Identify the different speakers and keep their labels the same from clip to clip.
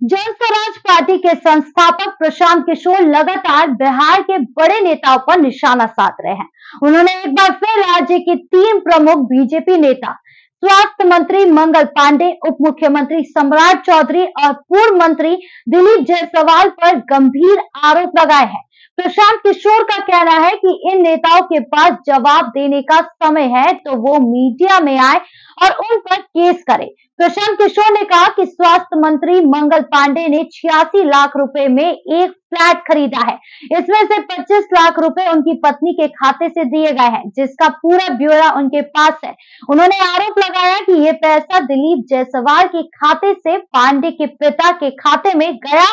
Speaker 1: जन स्वराज पार्टी के संस्थापक प्रशांत किशोर लगातार बिहार के बड़े नेताओं पर निशाना साध रहे हैं। उन्होंने एक बार फिर राज्य के 3 प्रमुख बीजेपी नेता, स्वास्थ्य मंत्री मंगल पांडे, उप मुख्यमंत्री सम्राट चौधरी और पूर्व मंत्री दिलीप जायसवाल पर गंभीर आरोप लगाए हैं। प्रशांत किशोर का कहना है कि इन नेताओं के पास जवाब देने का समय है तो वो मीडिया में आए और उन पर केस करें। प्रशांत किशोर ने कहा कि स्वास्थ्य मंत्री मंगल पांडे ने 86 लाख रुपए में एक फ्लैट खरीदा है। इसमें से 25 लाख रुपए उनकी पत्नी के खाते से दिए गए हैं, जिसका पूरा ब्यौरा उनके पास है। उन्होंने आरोप लगाया कि ये पैसा दिलीप जायसवाल के खाते से पांडे के पिता के खाते में गया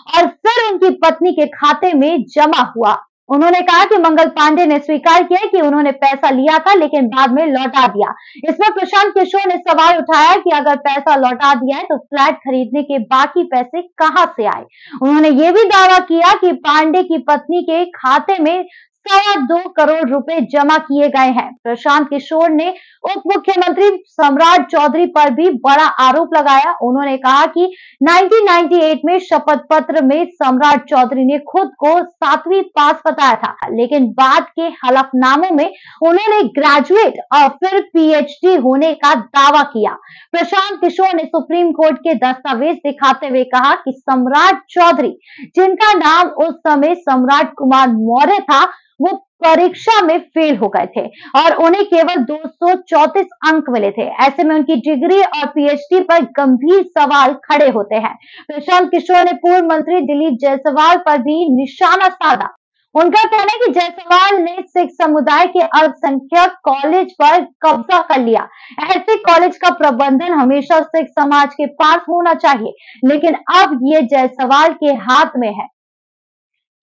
Speaker 1: और फिर उनकी पत्नी के खाते में जमा हुआ। उन्होंने कहा कि मंगल पांडे ने स्वीकार किया कि उन्होंने पैसा लिया था लेकिन बाद में लौटा दिया। इसमें प्रशांत किशोर ने सवाल उठाया कि अगर पैसा लौटा दिया है तो फ्लैट खरीदने के बाकी पैसे कहां से आए। उन्होंने ये भी दावा किया कि पांडे की पत्नी के खाते में 2.25 करोड़ रुपए जमा किए गए हैं। प्रशांत किशोर ने उप मुख्यमंत्री सम्राट चौधरी पर भी बड़ा आरोप लगाया। उन्होंने कहा कि 1998 में शपथ पत्र में सम्राट चौधरी ने खुद को 7वीं पास बताया था, लेकिन बाद के हलफनामों में उन्होंने ग्रेजुएट और फिर पीएचडी होने का दावा किया। प्रशांत किशोर ने सुप्रीम कोर्ट के दस्तावेज दिखाते हुए कहा कि सम्राट चौधरी, जिनका नाम उस समय सम्राट कुमार मौर्य था, वो परीक्षा में फेल हो गए थे और उन्हें केवल 234 अंक मिले थे। ऐसे में उनकी डिग्री और पीएचडी पर गंभीर सवाल खड़े होते हैं। प्रशांत किशोर ने पूर्व मंत्री दिलीप जायसवाल पर भी निशाना साधा। उनका कहना है कि जायसवाल ने सिख समुदाय के अल्पसंख्यक कॉलेज पर कब्जा कर लिया। ऐसे कॉलेज का प्रबंधन हमेशा सिख समाज के पास होना चाहिए, लेकिन अब ये जायसवाल के हाथ में है।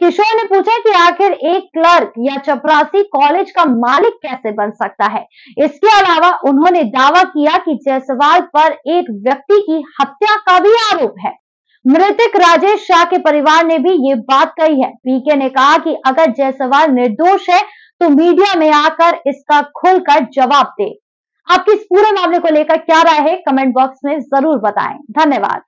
Speaker 1: किशोर ने पूछा कि आखिर एक क्लर्क या चपरासी कॉलेज का मालिक कैसे बन सकता है। इसके अलावा उन्होंने दावा किया कि जायसवाल पर एक व्यक्ति की हत्या का भी आरोप है। मृतक राजेश शाह के परिवार ने भी ये बात कही है। पीके ने कहा कि अगर जायसवाल निर्दोष है तो मीडिया में आकर इसका खुलकर जवाब दे। आपकी इस पूरे मामले को लेकर क्या राय है, कमेंट बॉक्स में जरूर बताएं। धन्यवाद।